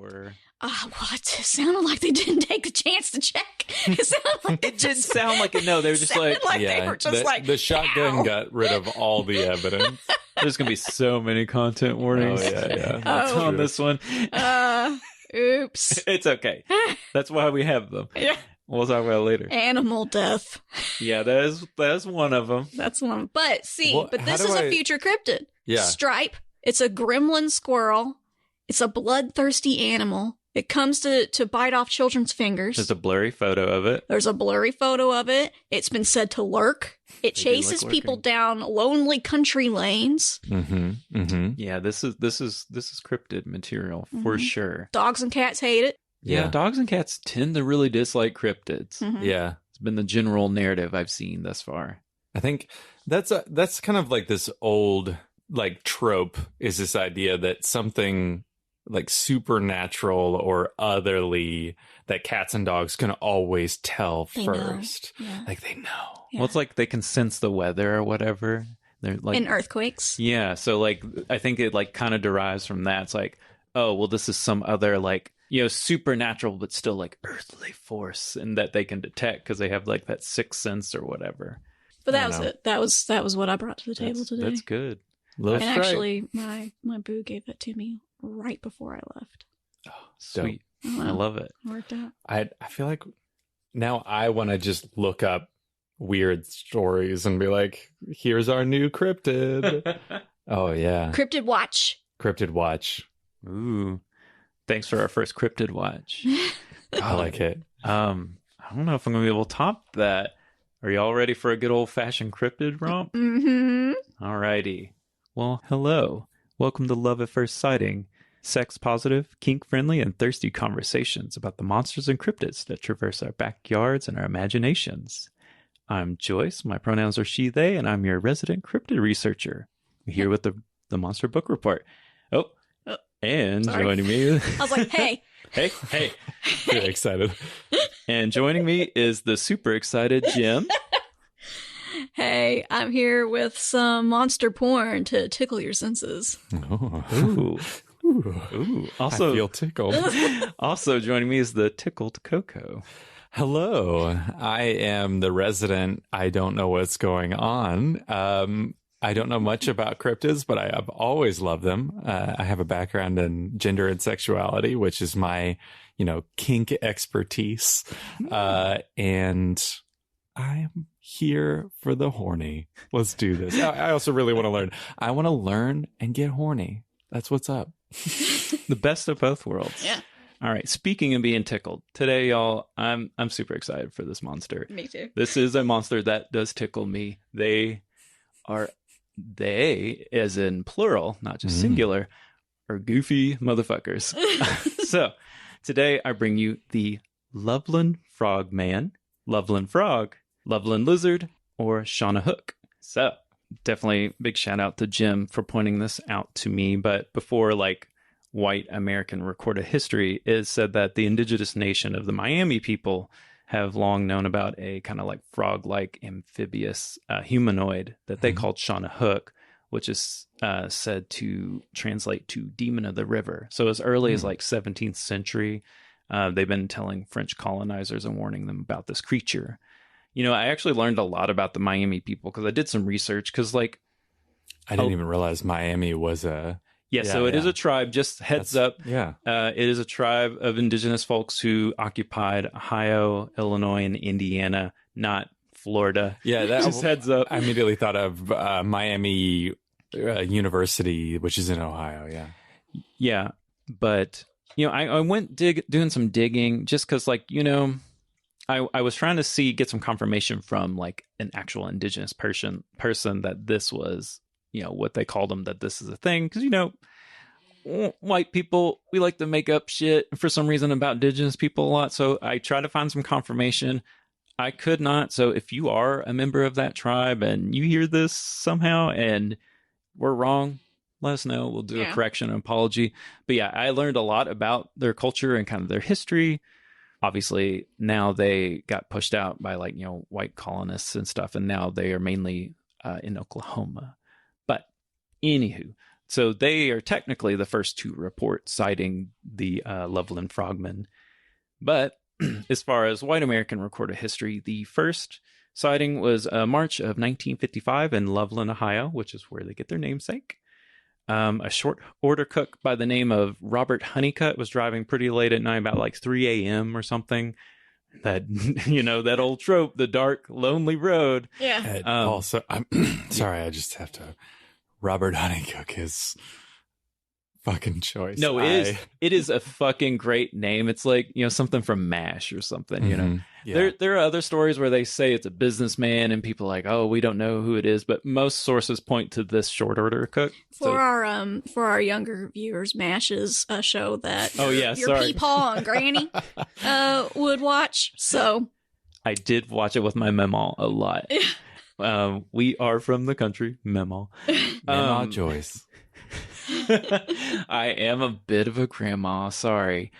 or? What? It sounded like they didn't take the chance to check. It sounded like It didn't sound like it. No, they were just like, they were just the shotgun ow. got rid of all the evidence. there's going to be so many content warnings. Oh, yeah. That's on this one. Oops. It's okay. That's why we have them. Yeah. We'll talk about it later. Animal death. Yeah, that is one of them. That's one. But see, Well, but this how is do a future cryptid. Yeah. Stripe. It's a gremlin squirrel. It's a bloodthirsty animal. It comes to bite off children's fingers. There's a blurry photo of it. There's a blurry photo of it. It's been said to lurk. It They do chases like people lurking. down lonely country lanes. Yeah, this is cryptid material for sure. Dogs and cats hate it. Yeah, dogs and cats tend to really dislike cryptids. Mhm. Yeah. It's been the general narrative I've seen thus far. I think that's kind of like this old like trope, is this idea that something like supernatural or otherly that cats and dogs can always tell They know. first. Yeah. Like they know. Yeah. Well, it's like they can sense the weather or whatever. They're like, In earthquakes. yeah. So like, I think it like kind of derives from that. It's like, oh, well, this is some other like, supernatural, but still like earthly force, and that they can detect because they have like that sixth sense or whatever. But I that don't was know. it. That was what I brought to the table today. That's good. Little And stripe. actually, my boo gave that to me right before I left. Sweet. Oh, I love it. Worked out. I feel like now I want to just look up weird stories and be like, here's our new cryptid. Oh yeah. Cryptid Watch. Cryptid Watch. Ooh. Thanks for our first Cryptid Watch. I like it. I don't know if I'm gonna be able to top that. Are y'all ready for a good old fashioned cryptid romp? Mm-hmm. Alrighty. Well, hello. Welcome to Love at First Sighting. Sex positive, kink friendly, and thirsty conversations about the monsters and cryptids that traverse our backyards and our imaginations. I'm Joyce. My pronouns are she, they, and I'm your resident cryptid researcher. We're here with the Monster Book Report. Oh, and Sorry. joining me. I was like, hey. Hey. Very excited. And joining me is the super excited Jim. Hey, I'm here with some monster porn to tickle your senses. Oh. Ooh. Ooh. Ooh. I Also, feel tickled. also joining me is the tickled Coco. Hello, I am the resident. I don't know what's going on. I don't know much about cryptids, but I've always loved them. I have a background in gender and sexuality, which is my, kink expertise. And I'm here for the horny. Let's do this. I also really want to learn. I want to learn and get horny. That's what's up. The best of both worlds. Yeah. All right. Speaking of being tickled, today, y'all, I'm super excited for this monster. Me too. This is a monster that does tickle me. They, as in plural, not just singular, are goofy motherfuckers. So today I bring you the Loveland Frogman, Loveland Frog, Loveland Lizard, or Shauna Hook. So definitely big shout out to Jim for pointing this out to me. But before white American recorded history is said that the indigenous nation of the Miami people have long known about a kind of like frog-like amphibious humanoid that they called Shauna Hook, which is said to translate to demon of the river. So as early as 17th century, they've been telling French colonizers and warning them about this creature. I actually learned a lot about the Miami people because I did some research because I didn't even realize Miami was a... so it is a tribe, just heads up. Yeah. It is a tribe of indigenous folks who occupied Ohio, Illinois, and Indiana, not Florida. Yeah, that Just heads up. I immediately thought of Miami University, which is in Ohio. Yeah. Yeah, but I went doing some digging just because, I was trying to get some confirmation from an actual indigenous person that this was, what they called them, that this is a thing. Because white people, we like to make up shit for some reason about indigenous people a lot. So I tried to find some confirmation. I could not. So if you are a member of that tribe and you hear this somehow and we're wrong, let us know. We'll do a correction and apology. But yeah, I learned a lot about their culture and kind of their history. Obviously, now they got pushed out by white colonists and stuff. And now they are mainly in Oklahoma. But anywho, So they are technically the first to report citing the Loveland Frogman. But as far as white American recorded history, the first sighting was March of 1955 in Loveland, Ohio, which is where they get their namesake. A short order cook by the name of Robert Honeycutt was driving pretty late at night, about like 3 a.m. or something. That, that old trope, the dark, lonely road. Yeah. Also, I'm sorry, I just have to. Robert Honeycutt is fucking choice. No, it is a fucking great name. It's like, something from MASH or something, Yeah. There are other stories where they say it's a businessman and people are like, oh, we don't know who it is, but most sources point to this short order cook. For our younger viewers, MASH is a show that your Peepaw and Granny would watch. So I did watch it with my mamaw a lot. We are from the country, mamaw. Mamaw Joyce. I am a bit of a grandma, sorry.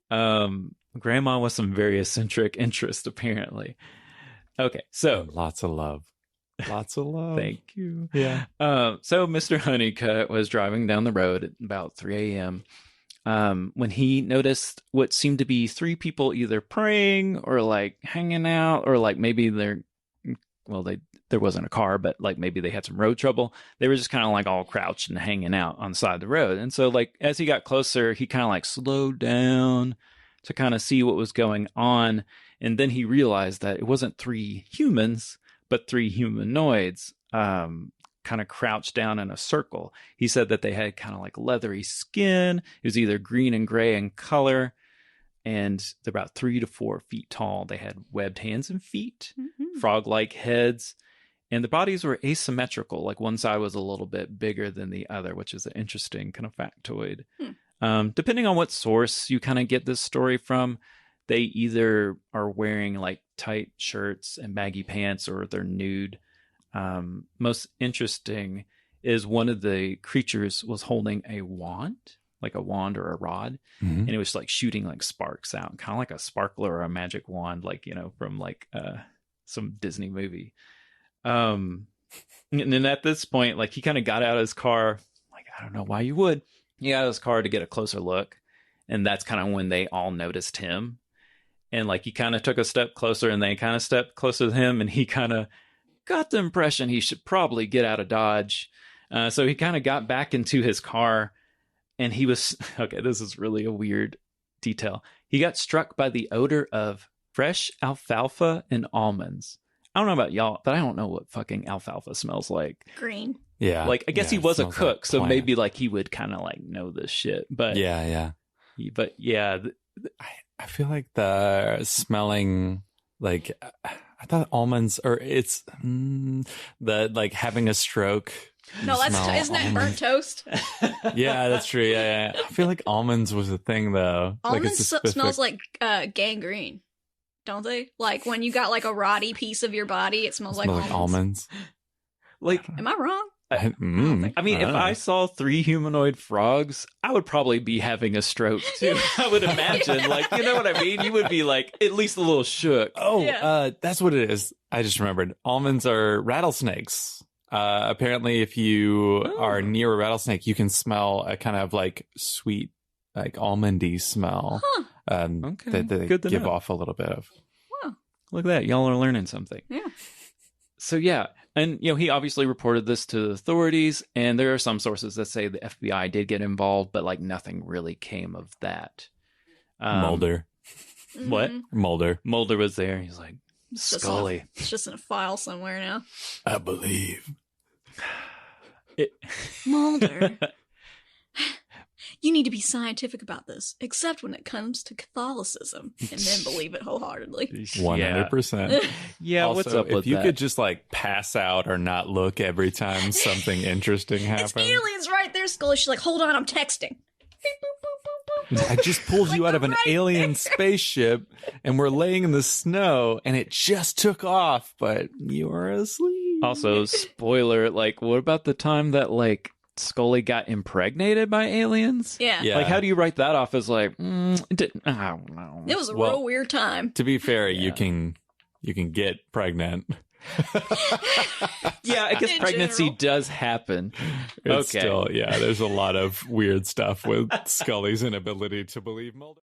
Grandma with some very eccentric interest, apparently. Okay, so lots of love. Thank you. Yeah. So Mr. Honeycutt was driving down the road at about 3 a.m. When he noticed what seemed to be 3 people either praying or like hanging out, or like maybe there wasn't a car, but like maybe they had some road trouble. They were just kind of like all crouched and hanging out on the side of the road. And so like as he got closer, he kind of like slowed down to kind of see what was going on. And then he realized that it wasn't 3 humans, but 3 humanoids kind of crouched down in a circle. He said that they had kind of like leathery skin. It was either green and gray in color. And they're about 3 to 4 feet tall. They had webbed hands and feet, frog-like heads. And the bodies were asymmetrical. Like one side was a little bit bigger than the other, which is an interesting kind of factoid. Depending on what source you kind of get this story from, they either are wearing like tight shirts and baggy pants, or they're nude. Most interesting is one of the creatures was holding a wand, like a wand or a rod, and it was like shooting like sparks out, kind of like a sparkler or a magic wand, like, from like some Disney movie. And then at this point, like he kind of got out of his car, like, I don't know why you would. He got out of his car to get a closer look. And that's kind of when they all noticed him. And like he kind of took a step closer, and they kind of stepped closer to him, and he kind of got the impression he should probably get out of Dodge. So he kind of got back into his car, and he was, okay, this is really a weird detail. He got struck by the odor of fresh alfalfa and almonds. I don't know about y'all, but I don't know what fucking alfalfa smells like. green. Yeah. Like, I guess he was a cook, like so plant. maybe like he would kind of like know this shit. But Yeah. But yeah. I feel like the smelling, like, I thought almonds, or it's the like having a stroke. No, isn't that burnt toast? Yeah, that's true. Yeah. I feel like almonds was a thing though. Almonds smells like gangrene, don't they? Like when you got like a rotty piece of your body, it smells like almonds. Like, am I wrong? I mean, if I saw 3 humanoid frogs, I would probably be having a stroke too. I would imagine, like, you know what I mean? You would be like at least a little shook. Oh, that's what it is. I just remembered. Almonds are rattlesnakes. Apparently, if you are near a rattlesnake, you can smell a kind of like sweet, like almondy smell. Okay. That they Good to give know. off a little bit of. Wow. Look at that. Y'all are learning something. Yeah. So, yeah. And, he obviously reported this to the authorities, and there are some sources that say the FBI did get involved, but like nothing really came of that. Mulder. What? Mulder. Mulder was there. He's like, Scully. It's just in a file somewhere now. I believe. Mulder. You need to be scientific about this, except when it comes to Catholicism, and then believe it wholeheartedly. 100%. Yeah, Also, what's up with if you that? could just like pass out or not look every time something interesting happens. It's aliens right there, Scully. She's like, hold on, I'm texting. I just pulled you out of an alien spaceship, and we're laying in the snow, and it just took off, but you were asleep. Also, spoiler, like, what about the time that, like, Scully got impregnated by aliens? Yeah. Yeah. Like, how do you write that off as, like, it didn't, I don't know. It was a real weird time. To be fair, you can get pregnant. Yeah, I guess pregnancy does happen. It's still, there's a lot of weird stuff with Scully's inability to believe Mulder.